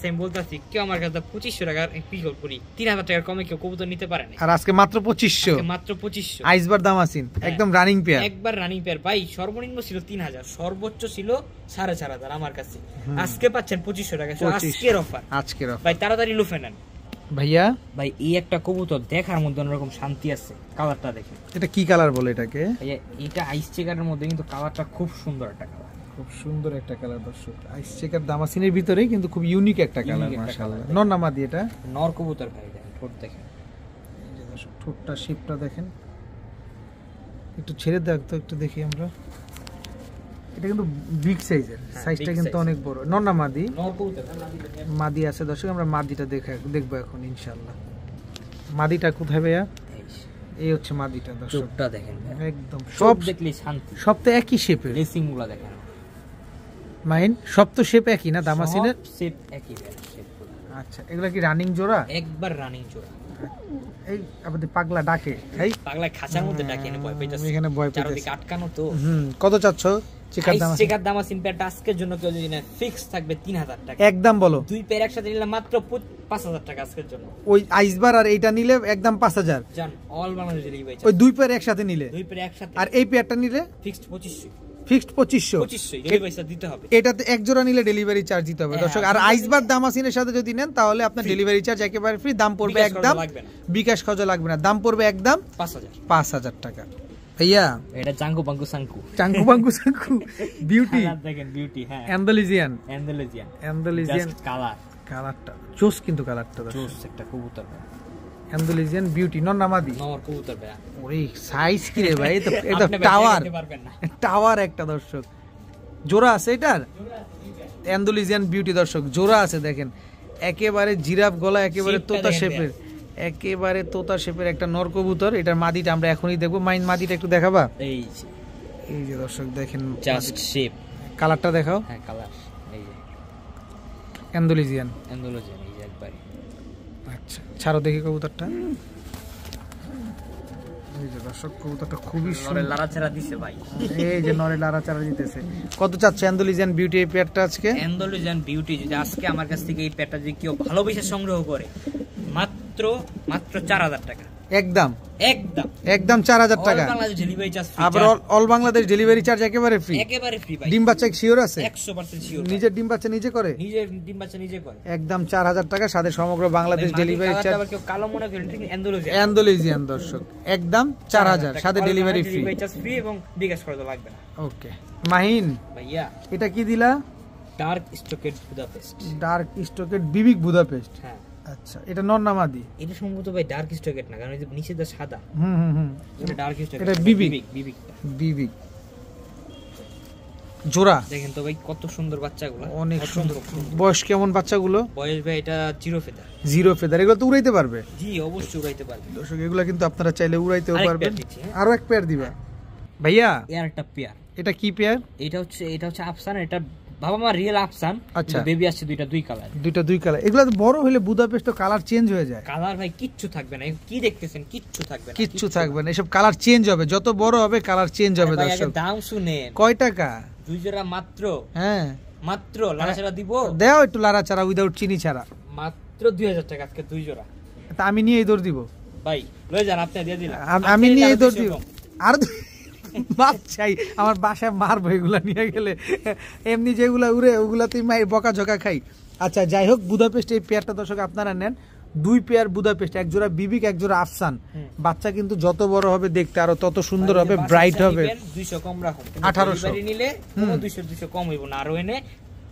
আমি বলতাছি, কেউ আমার কাছে 2500 টাকা পিকল করি 3000 টাকার কমে কেউ কবুতর নিতে পারে না, আর আজকে মাত্র 2500? মাত্র 2500। আইসবার দামাসিন একদম রানিং পেয়ার, একবার রানিং পেয়ার ভাই, সর্বনিম্ন ছিল 3000, সর্বোচ্চ ছিল 4500 আমার কাছে। আজকে পাচ্ছেন 2500 টাকা, আজকের অফার, আজকের অফার। ভাই তাড়াতাড়ি লুফে নেন ভাইয়া। ভাই এই একটা কবুতর দেখার মধ্যে অন্যরকম শান্তি আছে, কালারটা দেখেন। এটা কি কালার বলে এটাকে? এটা আইস চেকারের মধ্যে, কিন্তু কালারটা খুব সুন্দর একটা কালার, খুব সুন্দর একটা কালার দর্শক, আইস চেকার দামাসিনের ভিতরেই কিন্তু খুব ইউনিক একটা কালার মাশাআল্লাহ। নর না মাদি এটা? নর কবুতর ভাই, দেখেন ঠোঁট দেখেন, এই যে দর্শক ঠোঁটটা শেপটা দেখেন, একটু ছেড়ে দেখ তো একটু দেখি আমরা। এটা কিন্তু বিগ সাইজের, সাইজটা কিন্তু অনেক বড়। নর না মাদি? নর কবুতর, মাদি আছে দর্শক, আমরা মাদিটা দেখবো এখন ইনশাআল্লাহ। মাদিটা কোথায় ভাইয়া? এই হচ্ছে মাদিটা দর্শক, চোখটা দেখেন একদম সব দেখলে শান্তি, সব তো একই শেপের। রেসিং গুলো দেখেন মাইন, সব তো শেপ একই না দামাসিনের? শেপ একই শেপ। আচ্ছা, এগুলা কি রানিং জোড়া? একবার রানিং জোড়া। এই আমাদের পাগলা ডাকে, এই পাগলা খাঁচার মধ্যে ডাকে, এনে ভয় পেতেছে, এখানে ভয় পেতেছে, চারদিকে আটকানো তো। কত চাচ্ছ চেকার দামাসিন? চেকার দামাসিন পেয়ারটা আজকের জন্য কেউ যদি না ফিক্স থাকবে 3000 টাকা একদম। বলো, দুই পেয়ার একসাথে নিলে মাত্র 5000 টাকা আজকের জন্য। ওই আইসবার আর এইটা নিলে একদম 5000 জান, অল বাংলাদেশ ডেলিভারি চার্জ। ওই দুই পেয়ার একসাথে নিলে? দুই পেয়ার একসাথে। আর এই পেয়ারটা নিলে ফিক্সড 2500। ফিক্সড 2500 ডেলিভারি চার্জ দিতে হবে। এটাতে এক জোড়া নিলে ডেলিভারি চার্জ দিতে হবে দর্শক। আর আইসবার দামাসিনের সাথে যদি নেন তাহলে আপনার ডেলিভারি চার্জ একেবারে ফ্রি, দাম পড়বে একদম, বিকাশ খরচা লাগবে না, দাম পড়বে একদম 5000 টাকা। ভাইয়া এটা জাঙ্গু বাঙ্গু সাঙ্কু, চাঙ্কু বাঙ্কু সাঙ্কু বিউটি দেখেন, বিউটি। হ্যাঁ, অ্যান্ডালুজিয়ান কালার, কালারটা জোস, কিন্তু কালারটা জোস একটা কবুতর, অ্যান্ডালুজিয়ান বিউটি। নর না মাদি? নর কবুতর ভাই। ওরে সাইজ কি রে ভাই, এটা টাওয়ার, টাওয়ার একটা দর্শক। জোড়া আছে এটার? অ্যান্ডালুজিয়ান বিউটি দর্শক, জোড়া আছে দেখেন, একেবারে জিরাফ গলা, একেবারে তোতা শেপের, একেবারে তোতা শেপের একটা নর কবুতর। এটার মাদিটা আমরা এখনই দেখবো। মাইন মাদিটা একটু দেখাবা? এই যে দর্শক দেখেন, জাস্ট শেপ, কালারটা দেখাও। হ্যাঁ কালার, এই যে অ্যান্ডালুজিয়ান, এই যে একবারে। আচ্ছা, ছাড়ো দেখি কবুতরটা। এই যে দর্শক কবুতরটা খুবই সুন্দর, লাড়াচাড়া দিছে ভাই, এই যে নরে লাড়াচাড়া দিতেছে। কত চাচ্ছে অ্যান্ডালুজিয়ান বিউটি এই পেয়ারটা আজকে? অ্যান্ডালুজিয়ান বিউটি যদি আজকে আমার কাছ থেকে এই পেয়ারটা যদি কেউ ভালোবেসে সংগ্রহ করে, মাত্র 4000 টাকা একদম, একদম একদম 4000 টাকা। বাংলাদেশ ডেলিভারি চার্জ ফ্রি, আবার অল বাংলাদেশ ডেলিভারি চার্জ একেবারে ফ্রি, একেবারে ফ্রি ভাই। ডিম বাচ্চা শিওর আছে? 100% শিওর। নিজের ডিম বাচ্চা নিজে করে? নিজের ডিম বাচ্চা নিজে করে, একদম 4000 টাকা, সাথে সমগ্র বাংলাদেশ ডেলিভারি চার্জ। আবার কেউ কালো মনে করেন ঠিক অ্যান্ডালুজিয়ান দর্শক, একদম 4000, সাথে delivery free, delivery charge free এবং বিকাশ খরচ লাগবে না। ওকে মাহিন ভাইয়া, এটা কি দিলা? ডার্ক স্টকেড বুদাপেস্ট, ডার্ক স্টকেড বিবিক বুদাপেস্ট। হ্যাঁ আচ্ছা, এটা নর না মাদি? এটা সম্ভবত ভাই ডার্ক স্টকেড না, কারণ এই যে নিচেটা সাদা। এটা ডার্ক স্টকেড, এটা বিবিক, বিবিক জোড়া। দেখেন তো ভাই কত সুন্দর বাচ্চাগুলো, অনেক সুন্দর। বয়স কেমন বাচ্চাগুলো? বয়স ভাই এটা জিরো ফেদার। জিরো ফেদার, এগুলো তো উড়াইতে পারবে? জি অবশ্যই উড়াইতে পারবে দর্শক, এগুলো কিন্তু আপনারা চাইলে উড়াইতেও পারবেন। হ্যাঁ? আরো এক পেয়ার দিবা ভাইয়া? এর একটা পেয়ার। এটা কি পেয়ার? এটা হচ্ছে আফসান, এটা বাবা মা রিয়েল আফসান। আচ্ছা, বেবি আসছে দুই কালার, দুই কালার। এগুলো তো বড় হলে বুদাপেস্ট তো কালার চেঞ্জ হয়ে যায়। কালার ভাই কিচ্ছু থাকবে না, কি দেখতেছেন, কিচ্ছু থাকবে না, কিচ্ছু থাকবে না, এসব কালার চেঞ্জ হবে, যত বড় হবে কালার চেঞ্জ হবে দর্শক। দাম শুনেন, কয় টাকা? দুই জোড়া মাত্র। হ্যাঁ মাত্র লাড়াচাড়া দিব, দাও একটু লাড়াচাড়া উইদাউট চিনি ছাড়া, মাত্র 2000 টাকা আজকে দুই জোড়া। তা আমি নিয়ে দৌড় দিব ভাই, লয়ে যান, আপনি দিয়ে দিলাম, আমি নিয়ে দৌড় দিব। আর বাচ্চাই আমার বাসায় মারবো এগুলা নিয়ে গেলে, এমনি যেগুলা উড়ে ওগুলাতেই মাই বকা ঝকা খাই। আচ্ছা যাই হোক, বুদাপেস্ট এই পেয়ারটা দর্শক আপনারা নেন, দুই পেয়ার বুদাপেস্ট, এক জোড়া বিবিক, এক জোড়া আফসান। বাচ্চা কিন্তু যত বড় হবে দেখতে আরো তত সুন্দর হবে, ব্রাইট হবে। 200 কম রাখুন, 1800 নিলে 200 কম হইব না, আরো এনে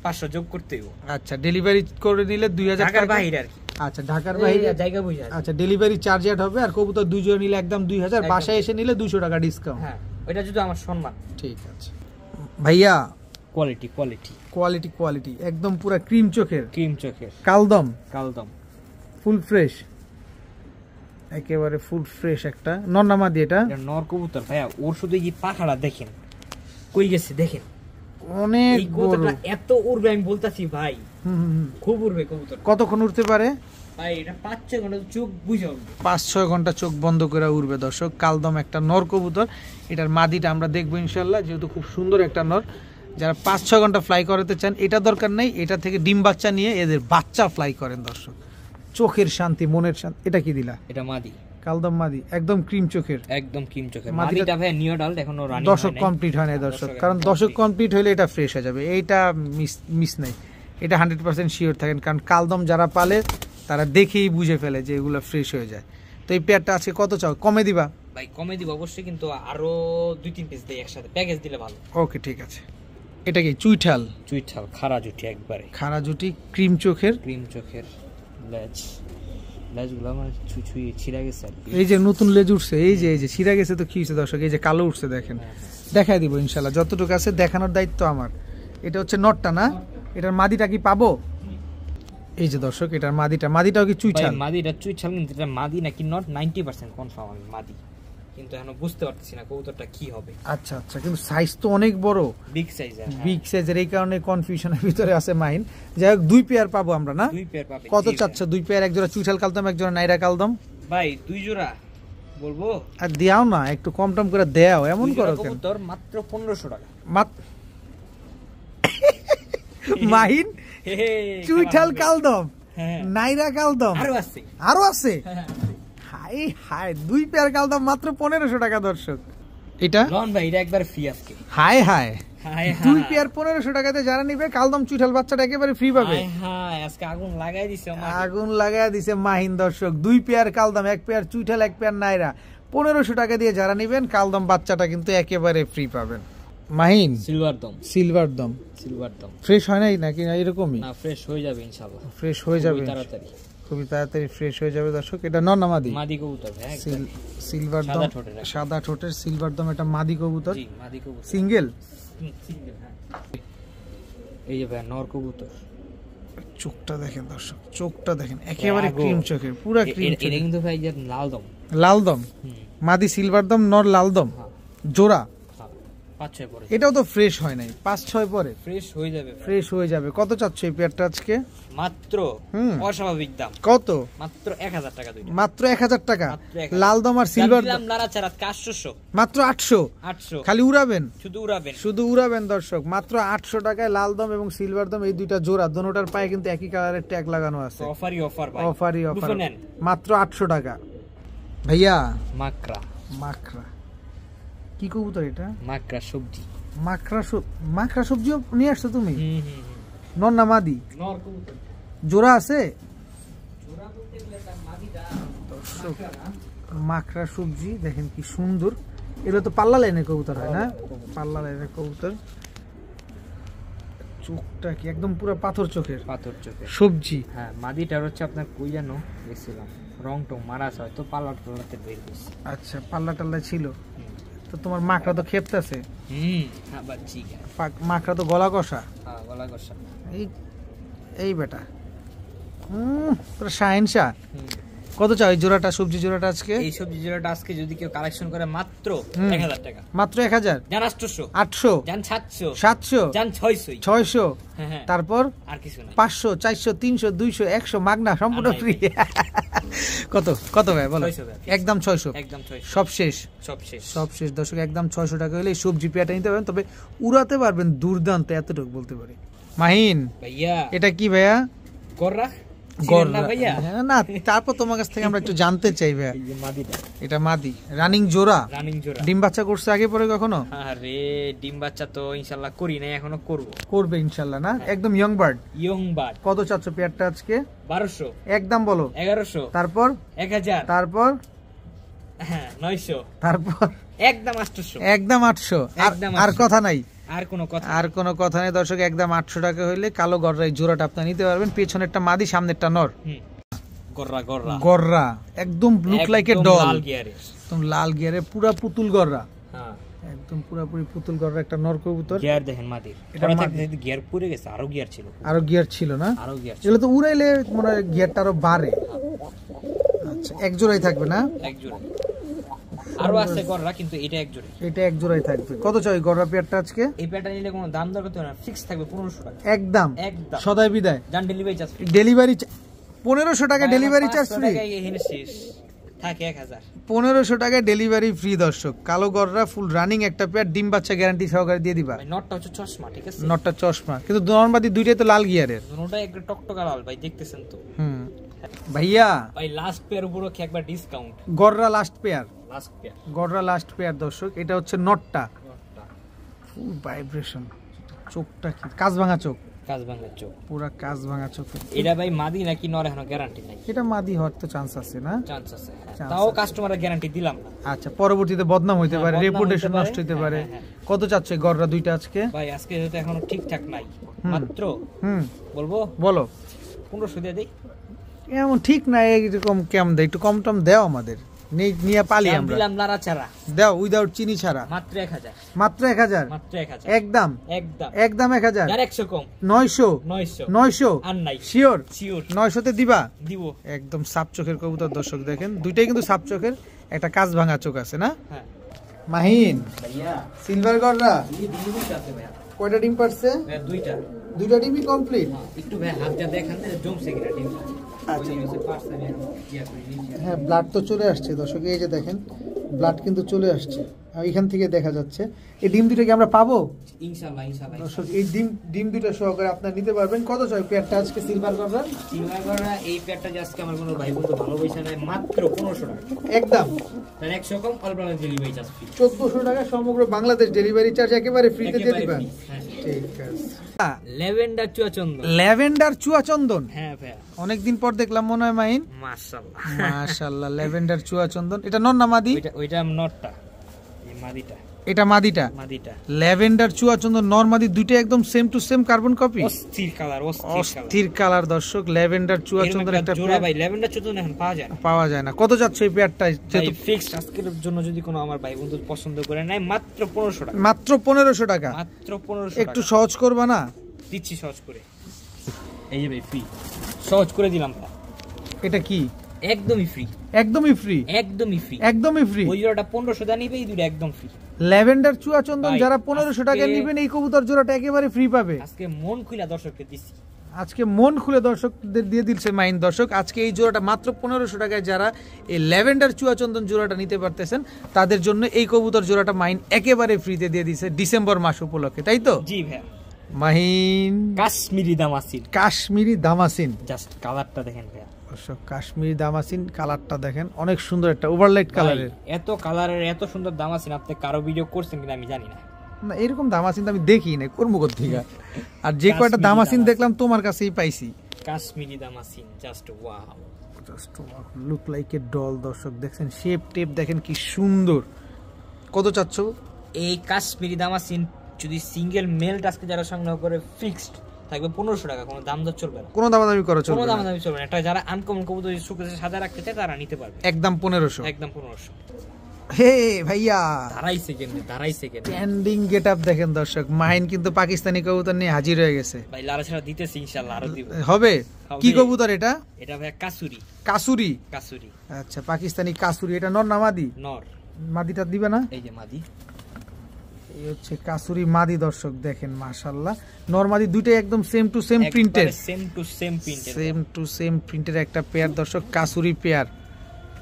500 যোগ করতে হইব। আচ্ছা, ডেলিভারি করে নিলে 2000 টাকার বাইরে আর কি। আচ্ছা ঢাকার বাইরে জায়গা বুঝা আচ্ছা ডেলিভারি চার্জ অ্যাড হবে, আর কবুতর 2 জোড়া নিলে একদম 2000, বাসায় এসে নিলে 200 টাকা ডিসকাউন্ট। হ্যাঁ ওইটা যদি আমার সম্মান। ঠিক আছে ভাইয়া, কোয়ালিটি কোয়ালিটি কোয়ালিটি কোয়ালিটি একদম পুরো ক্রিম চোখের, ক্রিম চোখের কালদম কালদম ফুল ফ্রেশ, একেবারে ফুল ফ্রেশ একটা নরনামাদি। এটা এটা নর কবুতর ভাইয়া, ওর শুধু এই পাখাটা দেখেন কই গেছে, দেখেন অনেক এই বড়, কবুতরটা এত উড়বে আমি বলতাছি ভাই, খুব উড়বে কবুতর। কতক্ষণ উঠতে পারে ভাই এটা 5-6 ঘন্টা চোখ বুঝে উঠবে, 5-6 ঘন্টা চোখ বন্ধ করে উড়বে দর্শক। কালদম একটা নর কবুতর, এটার মাদিটা আমরা দেখবো ইনশাল্লাহ, যেহেতু খুব সুন্দর একটা নর। যারা 5-6 ঘন্টা ফ্লাই করাতে চান এটা দরকার নেই, এটা থেকে ডিম বাচ্চা নিয়ে এদের বাচ্চা ফ্লাই করেন দর্শক, চোখের শান্তি মনের শান্তি। এটা কি দিলা? এটা মাদি, কালদম মাদি একদম ক্রিম চোখের, একদম ক্রিম চোখের মাদিটা- মাদিটা ভাই নিউ অ্যাডাল্ট, এখনো রানিং দশক কমপ্লিট হয় না দর্শক, কারণ দশক কমপ্লিট হলে এটা ফ্রেশ হয়ে যাবে, এইটা মিস নাই, এটা 100% শিওর থাকেন, কারণ কালদম যারা পালে তারা দেখেই বুঝে ফেলে যে এগুলো ফ্রেশ হয়ে যায়। তো এই পেয়ারটা আছে কত চাও, কমে দিবা? ভাই কমে দিব অবশ্যই, কিন্তু আরো 2-3 পিস দেই একসাথে, প্যাকেজ দিলে ভালো। ওকে ঠিক আছে। এটা কি চুইঠাল? চুইঠাল খাড়া জুটি একবারে, খাড়া জুটি ক্রিম চোখের, ক্রিম চোখের লেজ, লেজগুলো আমার ছুঁই ছিঁড়া গেছে আর কি। এই যে নতুন লেজ উঠছে, এই যে ছিঁড়া গেছে তো কি হয়েছে দর্শক, এই যে কালো উঠছে দেখেন, দেখাই দিব ইনশাল্লাহ, যতটুকু আছে দেখানোর দায়িত্ব আমার। এটা হচ্ছে নটটা না, এটার মাদিটা কি পাবো? এই যে দর্শক এটার মাদিটাও কি চুইঠাল? মাদিটা চুইঠাল, কিন্তু এটা মাদি নাকি নট 90% কনফার্ম আমি মাদি, কিন্তু এখনো বুঝতে পারতেছি না কবুতরটা কি হবে। আচ্ছা আচ্ছা, কিন্তু সাইজ তো অনেক বড়, বিগ সাইজের, বিগ সাইজের, এই কারণে কনফিউশনের ভিতরে আছে মাইন। যাই হোক 2 পেয়ার পাবো আমরা না? 2 পেয়ার পাবে। কত চাচ্ছ? 2 পেয়ার, এক জোড়া চুইঠাল কালদম, এক জোড়া নাইরা কালদম। ভাই 2 জোড়া বলবো? আর দিয়াও না, একটু কম টম করে দেও, এমন করো কেন? কবুতর মাত্র 1500 টাকা। মাহিন চুইঠাল কালদম, নাইরা কালদম, আরো আছে। হাই হাই, 2 পেয়ার কালদম মাত্র 1500 টাকা দর্শক। এটা লন ভাই এটা একবার ফ্রি আজকে। হাই হাই, 2 পেয়ার 1500 টাকাতে যারা নিবে কালদম চুইঠাল বাচ্চাটা একেবারে ফ্রি পাবে। হাই আজকে আগুন লাগাই দিছে, আগুন লাগাই দিছে মাহিন দর্শক। 2 পেয়ার কালদম, 1 পেয়ার চুইঠাল, 1 পেয়ার নাইরা, 1500 টাকা দিয়ে যারা নিবেন কালদম বাচ্চাটা কিন্তু একেবারে ফ্রি পাবেন। মাহিন সিলভার দম, সিলভার দম, সিলভার দম ফ্রেশ হয় নাই নাকি এরকমই? না ফ্রেশ হয়ে যাবে ইনশাআল্লাহ, ফ্রেশ হয়ে যাবে তাড়াতাড়ি, খুবই তাড়াতাড়ি ফ্রেশ হয়ে যাবে দর্শক। এটা নরনামাদি মাদি কবুতর, হ্যাঁ সিলভার দম, সাদা ঠোঁটের সিলভার দম, এটা মাদি কবুতর, জি মাদি কবুতর, সিঙ্গেল। হ্যাঁ। এই যে ভাই নর কবুতর, চোখটা দেখেন দর্শক, চোখটা দেখেন একেবারে ক্রিম চোখের, পুরা ক্রিম চোখের। এটা কিন্তু ভাই যে লাল দম, লাল দম, মাদি সিলভার দম, নর লাল দম, জোড়া 5-6 পরে। এটাও তো ফ্রেশ হয় নাই, 5-6 পরে ফ্রেশ হয়ে যাবে, ফ্রেশ হয়ে যাবে। কত চাচ্ছ এই পেয়ারটা আজকে? মাত্র অস্বাভাবিক দাম, কত? মাত্র 1000 টাকা দুইটা, মাত্র 1000 টাকা। মাত্র 1000 লাল দম আর সিলভার দিলাম লাড়াচাড়া 800, মাত্র 800, খালি উড়াবেন, শুধু উড়াবেন, শুধু উড়াবেন দর্শক। মাত্র 800 টাকায় লাল দম এবং সিলভার দম, এই দুইটা জোড়া, দোনোটার পায়ে কিন্তু একই কালারের ট্যাগ লাগানো আছে। অফারই অফার ভাই, অফারই অফার, বুঝে নেন। মাত্র 800 টাকা। ভাইয়া মাকড়া, মাকড়া কি কবুতর এটা? মাকড়া সবজি, মাকড়া সবজিও নিয়ে আসছো তুমি? নর না মাদি? নর কবুতর, জোড়া আছে? জোড়া বলতে গেলে তার মাদিটা দর্শক মাকড়া সবজি দেখেন কি সুন্দর। এগুলো তো পাল্লা লাইনের কবুতর হয় না? পাল্লা লাইনের কবুতর। চোখটা কি একদম পুরো পাথর চোখের, পাথর চোখের সবজি। হ্যাঁ মাদিটার হচ্ছে আপনার কই জানো দেখছিলাম, রং টং মারা আছে, হয়তো পাল্লাতে বের করছে। আচ্ছা পাল্লা টাল্লা ছিল তো। তোমার মাকড়া তো খেপতেছে, আবার ঠিক আছে, মাকড়া তো গলা কষা, হ্যাঁ গলা কষা। এই বেটা পুরো শাহিনশা। কত চাও এই জোড়াটা, সবজি জোড়াটা আজকে? এই সবজি জোড়াটা আজকে যদি কেউ কালেকশন করে মাত্র 1000 টাকা, মাত্র 1000, জান 800, 800, জান 700, 700, জান 600, 600, হ্যাঁ তারপর আর কিছু না, 500, 400, 300, 200, 100 মাগনা সম্পূর্ণ ফ্রি। কত কত ভাই বলো? 600 ভাই, একদম 600, একদম 600, সব শেষ, সব শেষ, সব শেষ দর্শক। একদম 600 টাকা হলে এই সবজি পেয়ারটা নিতে পারবেন, তবে উড়াতে পারবেন দুর্দান্ত, এতটুকু বলতে পারি। মাহিন ভাইয়া এটা কি ভাইয়া? গররা গররা ভাইয়া না, তারপর তোমার কাছ থেকে আমরা একটু জানতে চাই ভাইয়া। এই যে মাদিটা, এটা মাদি রানিং জোড়া, রানিং জোড়া। ডিম বাচ্চা করছে আগে পরে কখনো? আরে ডিম বাচ্চা তো ইনশাআল্লাহ করি নাই, এখনো করব, করবে ইনশাআল্লাহ না? একদম ইয়ং বার্ড। Young bird. কত চাচ্ছ পেয়ারটা আজকে? 1200, একদম বলো। 1100, তারপর 1000, তারপর হ্যাঁ 900, তারপর একদম 800, একদম 800, একদম আর 800 কথা নাই, আর কোনো কথা, আর কোনো কথা নেই দর্শক। একদম 800 টাকা হইলে কালো গররা এই জোড়াটা আপনি নিতে পারবেন। পেছনেরটা মাদি, সামনেরটা নর। গররা গররা গররা একদম লুক লাইক এ ডল, লাল গিয়ারে, একদম লাল গিয়ারে পুরা পুতুল গররা, হ্যাঁ একদম পুরাপুরি পুতুল গররা একটা নর কবুতর। গিয়ার দেখেন মাদির, এটা এটা মাদি। থাকতে গিয়ার পুড়ে গেছে, আরো গিয়ার ছিল, আরো গিয়ার ছিল না, আরো গিয়ার ছিল, এগুলো তো উড়াইলে মনে হয় গিয়ারটা আরো বাড়ে। আচ্ছা এক জোড়াই থাকবে না? এক জোড়া আরো আছে গররা, কিন্তু এটা এক জোড়া। এটা এক জোড়াই থাকবে। কত চাই গররা পেয়ারটা আজকে? এই পেয়ারটা নিলে কোনো দাম দর করতে হবে না, ফিক্স থাকবে 1500 টাকা একদম একদম, সদাই বিদায়। জান ডেলিভারি চার্জ ফ্রি, ডেলিভারি 1500 টাকা ডেলিভারি চার্জ ফ্রি, এখানে শেষ থাকে 1000, 1500 টাকা ডেলিভারি ফ্রি। দর্শক কালো গররা ফুল রানিং একটা পেয়ার, ডিম বাচ্চা গ্যারান্টি সহকারে দিয়ে দিবা। ভাই নটটা হচ্ছে চশমা, ঠিক আছে, নটটা চশমা, কিন্তু নরমাদি দুইটাই তো লাল গিয়ারের। দুটোটা একটু টকটকা লাল ভাই, দেখতেছেন তো ভাইয়া। ভাই লাস্ট পেয়ার উপরে কি একবার ডিসকাউন্ট, গররা লাস্ট পেয়ার, লাস্ট পেয়ার গররা লাস্ট পেয়ার দর্শক। এটা হচ্ছে নটটা, ফুল ভাইব্রেশন, চোখটা কি কাজ ভাঙা চোখ, কাজ ভাঙা চোখ, পুরা কাজ ভাঙা চোখ। এটা ভাই মাদি নাকি নর এখনো গ্যারান্টি নাই, এটা মাদি হওয়ার তো চান্স আছে না? চান্স আছে, Chance তাও আছে। কাস্টমারের গ্যারান্টি দিলাম না। আচ্ছা পরবর্তীতে বদনাম হইতে হ্যাঁ, পারে, বদনাম রেপুটেশন হইতে পারে, নষ্ট হইতে হ্যাঁ, পারে। হ্যাঁ, কত চাচ্ছে গররা দুইটা আজকে? ভাই আজকে যেহেতু এখনো ঠিকঠাক নাই, মাত্র বলবো বলো 1500 দিয়ে দেই, এমন ঠিক না, এরকম কেমন দেয়, একটু কম টম দেও আমাদের, নিয়ে পালি দাম আমরা। দিলাম লারা ছাড়া, দাও উইদাউট চিনি ছাড়া, মাত্র 1000, মাত্র 1000, মাত্র 1000 একদম একদম একদম 1000, আর 100 কম, 900 900 900 আর নাই, শিওর শিওর 900 তে দিবা? দিব, একদম সাপ চোখের কবুতর দর্শক দেখেন, দুইটাই কিন্তু সাপ চোখের, একটা কাজ ভাঙা চোখ আছে না? হ্যাঁ মাহিন ভাইয়া সিলভার গররা এই ডিমটা আছে ভাইয়া, কয়টা ডিম পারছে? ভাইয়া দুইটা, দুইটা ডিমই কমপ্লিট। একটু ভাই হাত যা দেখান না, জমছে কিনা ডিম, আচ্ছা। ওই যে পার্সেল ইয়া করে নিয়েছি। হ্যাঁ ব্লাড তো চলে আসছে দর্শক, এই যে দেখেন ব্লাড কিন্তু চলে আসছে, আর এখান থেকে দেখা যাচ্ছে। এই ডিম দুটো কি আমরা পাবো? ইনশাআল্লাহ ইনশাআল্লাহ দর্শক এই ডিম দুটো সহকারে আপনারা নিতে পারবেন। কত চাই পেয়ারটা আজকে সিলভার গররা? সিলভার গররা এই পেয়ারটা যে আজকে আমার কোনো ভাই বন্ধু ভালোবাসা নেয় মাত্র 1500 টাকা, একদম তার 100 কম, all Bangla delivery charge free, 1400 টাকা সমগ্র বাংলাদেশ ডেলিভারি চার্জ একেবারে ফ্রিতে দিয়ে একেবারে দিবেন। free, হ্যাঁ। ঠিক আছে। ল্যাভেন্ডার চুয়াচন্দন, ল্যাভেন্ডার চুয়াচন্দন হ্যাঁ ভাইয়া অনেকদিন পর দেখলাম মনে হয় মাইন। মাশাআল্লাহ মাশাআল্লাহ ল্যাভেন্ডার চুয়াচন্দন, এটা নর না মাদি? ওইটা নটটা, এই মাদিটা, এটা মাদিটা। মাদিটা ল্যাভেন্ডার চুয়াচন্দন নর মাদি দুইটা একদম same to same carbon copy, অস্থির কালার, অস্থির কালার দর্শক। ল্যাভেন্ডার চুয়াচন্দন একটা জোড়া ভাই, ল্যাভেন্ডার চুয়াচন্দন এখন পাওয়া যায় না, পাওয়া যায় না। কত যাচ্ছে এই পেয়ারটা? যেহেতু ফিক্সড আজকের জন্য যদি কোনো আমার ভাই বন্ধু পছন্দ করে নেয় মাত্র 1500 টাকা, মাত্র 1500 টাকা, মাত্র 1500 একটু টাকা সহজ করবা না? দিচ্ছি সহজ করে, এই যে ভাই ফ্রি, সহজ করে দিলাম ভাই, এটা কি? একদমই ফ্রি, একদমই ফ্রি, একদমই ফ্রি, একদমই ফ্রি। ওই জোড়াটা 1500 টাকা নিবে, এই দুটো একদম ফ্রি। ল্যাভেন্ডার চুয়াচন্দন ভাই, যারা 1500 টাকা আজকে- নেবেন এই কবুতর জোড়াটা একেবারে ফ্রি পাবে। আজকে মন খুলে দর্শককে দিচ্ছি, আজকে মন খুলে দর্শকদের দিয়ে দিচ্ছে মাইন দর্শক। আজকে এই জোড়াটা মাত্র 1500 টাকায় যারা এই ল্যাভেন্ডার চুয়াচন্দন জোড়াটা নিতে পারতেছেন তাদের জন্য এই কবুতর জোড়াটা মাইন একেবারে ফ্রিতে দিয়ে দিছে ডিসেম্বর মাস উপলক্ষে, তাই তো? জি ভাই। মাহিন কাশ্মীরি দামাসিন, কাশ্মীরি দামাসিন জাস্ট কালারটা দেখেন ভাই, দর্শক কাশ্মীরি দামাসিন কালারটা দেখেন, অনেক সুন্দর একটা ওভারলাইট কালারের। এত কালারের এত সুন্দর দামাসিন আপনি কারো ভিডিও করছেন কিনা আমি জানি না, না এরকম দামাসিন তো আমি দেখি নাই, কর্মকর থেকে। আর যে কয়টা কাশ্মীরি দামাসিন দামাসিন। দেখলাম তোমার কাছেই পাইছি। Kashmiri Damascene just wow, just look like a doll দর্শক, দেখছেন শেপ টেপ দেখেন কি সুন্দর। কত চাচ্ছ? এই কাশ্মীরি দামাসিন যদি সিঙ্গেল মেল টাস্কে যারা সংগ্রহ করে ফিক্সড থাকবে 1500 টাকা, কোনো দাম দর চলবে না, কোনো দামাদামি করা কোনো চলবে দাম না, দামি চলবে না। এটা যারা আনকমন কবুতর সুকেসে সাজা রাখতে চায় তারা নিতে পারবে, একদম 1500। একদম 1500। হে ভাইয়া ধারাই সেকেন্ড স্ট্যান্ডিং গেটআপ দেখেন দর্শক, মাহিন কিন্তু পাকিস্তানি কবুতর নিয়ে হাজির হয়ে গেছে। ভাই লারা ছাড়া দিতেছি ইনশাআল্লাহ, আরো দিব। হবে হবে। কি কবুতর এটা? এটা ভাই কাসুরি, কাসুরি। কাসুরি আচ্ছা পাকিস্তানি কাসুরি, এটা নর না মাদি? নর, মাদিটা দিবে না? এই যে মাদি, এই হচ্ছে কাসুরি মাদি দর্শক দেখেন মাশাআল্লাহ। নর মাদি দুইটাই একদম same to same printed, same to same printed, same to same প্রিন্টের একটা পেয়ার দর্শক, কাসুরি পেয়ার,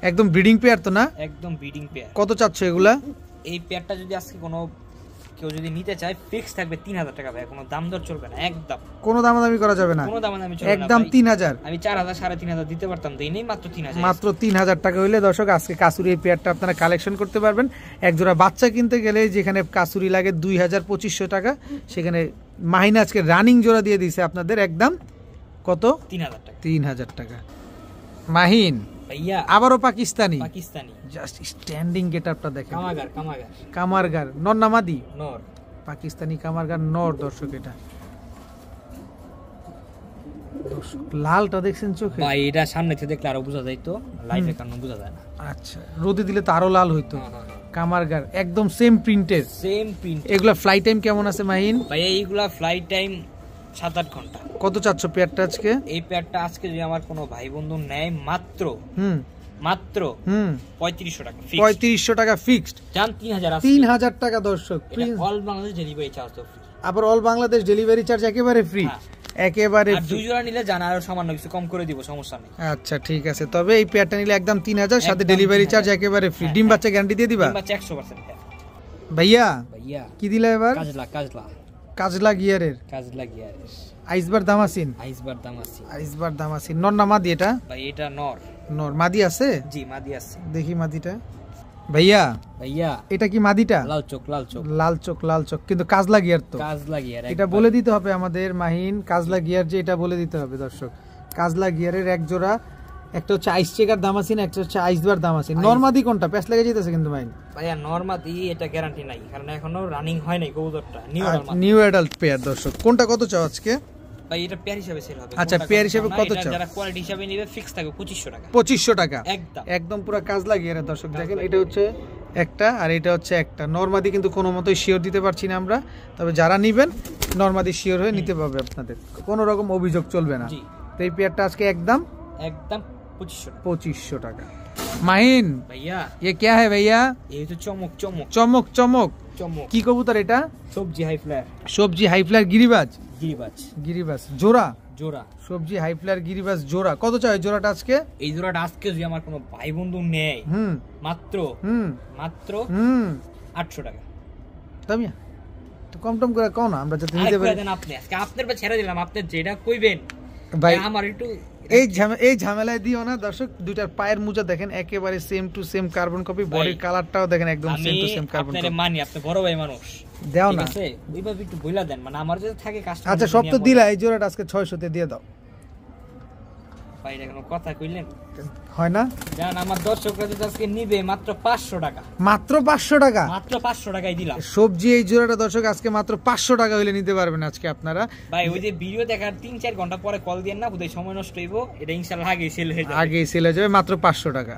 একদম ব্রিডিং পেয়ার তো না? একদম ব্রিডিং পেয়ার। কত চাচ্ছ এগুলা? এই পেয়ারটা যদি আজকে কোনো কেউ যদি নিতে চায় ফিক্স থাকবে 3000 টাকা ভাই, কোনো দাম দর চলবে না, একদম কোনো দামাদামি করা যাবে না, কোনো দামাদামি চলবে না একদম ভাই। 3000। আমি 4000 3500 দিতে পারতাম, দেই নেই, মাত্র 3000, মাত্র 3000 টাকা হইলে দর্শক আজকে কাসুরি এই পেয়ারটা আপনারা কালেকশন করতে পারবেন। এক জোড়া বাচ্চা কিনতে গেলে যেখানে কাসুরি লাগে 2500 টাকা, সেখানে মাহিন আজকে রানিং জোড়া দিয়ে দিয়েছে আপনাদের একদম কত? 3000 টাকা। 3000 টাকা। মাহিন ভাইয়া আবারও পাকিস্তানি, পাকিস্তানি জাস্ট স্ট্যান্ডিং গেটআপটা দেখেন, কামাগার, কামারগার নর না মাদি? নর, পাকিস্তানি কামারগার নর দর্শক। এটা লালটা দেখছেন চোখে? ভাই এটা সামনে থেকে দেখলে আরো বোঝা যাইতো, লাইভের কারণে বোঝা যায় না। আচ্ছা, রোদে দিলে তো আরো লাল হইতো। কামারগার একদম সেম প্রিন্টের। Same print. এগুলা ফ্লাই টাইম কেমন আছে মাহিন? ভাই এইগুলা ফ্লাইট টাইম 7-8 ঘন্টা। কত চাচ্ছ পেয়ারটা আজকে? এই পেয়ারটা আজকে যদি আমার কোনো ভাই বন্ধু নেয় মাত্র মাত্র 3500 টাকা ফিক্সড। 3500 টাকা ফিক্সড। জান 3000 আছে। 3000 টাকা দর্শক। অল বাংলাদেশ ডেলিভারি চার্জ তো ফ্রি। আবার অল বাংলাদেশ ডেলিভারি চার্জ একেবারে ফ্রি। একেবারে আর দুই জোড়া নিলে জানা আরো সামান্য কিছু কম করে দিব, সমস্যা নেই। আচ্ছা ঠিক আছে, তবে এই পেয়ারটা নিলে একদম 3000, সাথে ডেলিভারি চার্জ একেবারে ফ্রি। ডিম বাচ্চা গ্যারান্টি দিয়ে দিবা? ডিম বাচ্চা 100%। ভাইয়া ভাইয়া কি দিলা এবার? কাজলা কাজলা কাজলা গিয়ারের। কাজলা গিয়ারের আইসবার দামাসিন। আইসবার দামাসিন। আইসবার দামাসিন। নর না মাদি এটা? ভাই এটা নর। নর। মাদি আছে? জি মাদি আছে। দেখি মাদিটা। ভাইয়া ভাইয়া এটা কি মাদিটা? লাল চোখ লাল চোখ। লাল চোখ লাল চোখ, কিন্তু কাজলা গিয়ার তো। কাজলা গিয়ার এটা বলে দিতে হবে আমাদের মাহিন, কাজলা গিয়ার যে এটা বলে দিতে হবে দর্শক। কাজলা গিয়ারের এক জোড়া, একটা হচ্ছে আইস চেকার দামাসিন, একটা হচ্ছে আইসবার দামাসিন। নরমাদি কোনটা? প্যাস লেগে যেতেছে কিন্তু মাহিন। ভাইয়া নরমাদি এটা গ্যারান্টি নাই, কারণ এখনো রানিং হয় নাই কবুতরটা। নিউ অ্যাডাল্ট পেয়ার দর্শক। কোনটা কত চাও আজকে? ভাই এটা পেয়ার হিসাবে সেল হবে। আচ্ছা পেয়ার হিসাবে কত চাও? যারা কোয়ালিটি হিসাবে নেবে ফিক্স থাকবে 2500 টাকা। 2500 টাকা একদম একদম পুরো কাজলা গিয়ারের দর্শক। দেখেন এটা হচ্ছে একটা, আর এটা হচ্ছে একটা। নরমাদি কিন্তু কোনো মতোই শিওর দিতে পারছি না আমরা, তবে যারা নিবেন নরমাদি শিওর হয়ে নিতে পারবে, আপনাদের কোনো রকম অভিযোগ চলবে না। তো এই পেয়ারটা আজকে একদম 2500 টাকা। মাহিন ভাইয়া ये क्या है भैया? এই তো চমক চমক চমক চমক চমক। কি কবুতর এটা? সবজি হাই ফ্লায়ার। সবজি হাই ফ্লায়ার গিরিবাজ। গিরিবাজ। গিরিবাজ জোড়া। জোড়া সবজি হাই ফ্লায়ার গিরিবাজ জোড়া। কত চাই জোড়াটা আজকে? এই জোড়াটা আজকে যদি আমার কোনো ভাই বন্ধু নেয় মাত্র মাত্র 800 টাকা। তামিয়া তো কম টম করে কও না, আমরা যাতে নিতে পারি। আপনি আজকে আপনার পা ছেড়ে দিলাম, আপনি যেটা কইবেন ভাই। আমার একটু এই ঝামেলায় দিও না দর্শক। দুইটার পায়ের মোজা দেখেন একেবারে same to same carbon copy, বডির কালারটাও দেখেন একদম same to same carbon copy. আমি মানি আপনি বড় ভাই মানুষ, দাও না। ঠিক আছে ওইভাবে একটু বইলা দেন, মানে আমার যদি থাকে কাস্টমার। আচ্ছা সব তো দিলা, এই জোড়াটা আজকে 600 তে দিয়ে দাও। ভাই এটা কোনো কথা কইলেন? হয় না? জান আমার দর্শকরা যদি আজকে নিবে মাত্র 500 টাকা। মাত্র 500 টাকা? মাত্র 500 টাকাই দিলাম। সবজি এই জোড়াটা দর্শক আজকে মাত্র 500 টাকা হইলে নিতে পারবেন আজকে আপনারা। ভাই ওই যে ভিডিও দেখার 3-4 ঘন্টা পরে কল দেন না, বুঝাই সময় নষ্ট হইব। এটা ইনশাআল্লাহ আগেই সেল হয়ে যাবে। আগেই সেল হয়ে যাবে মাত্র 500 টাকা।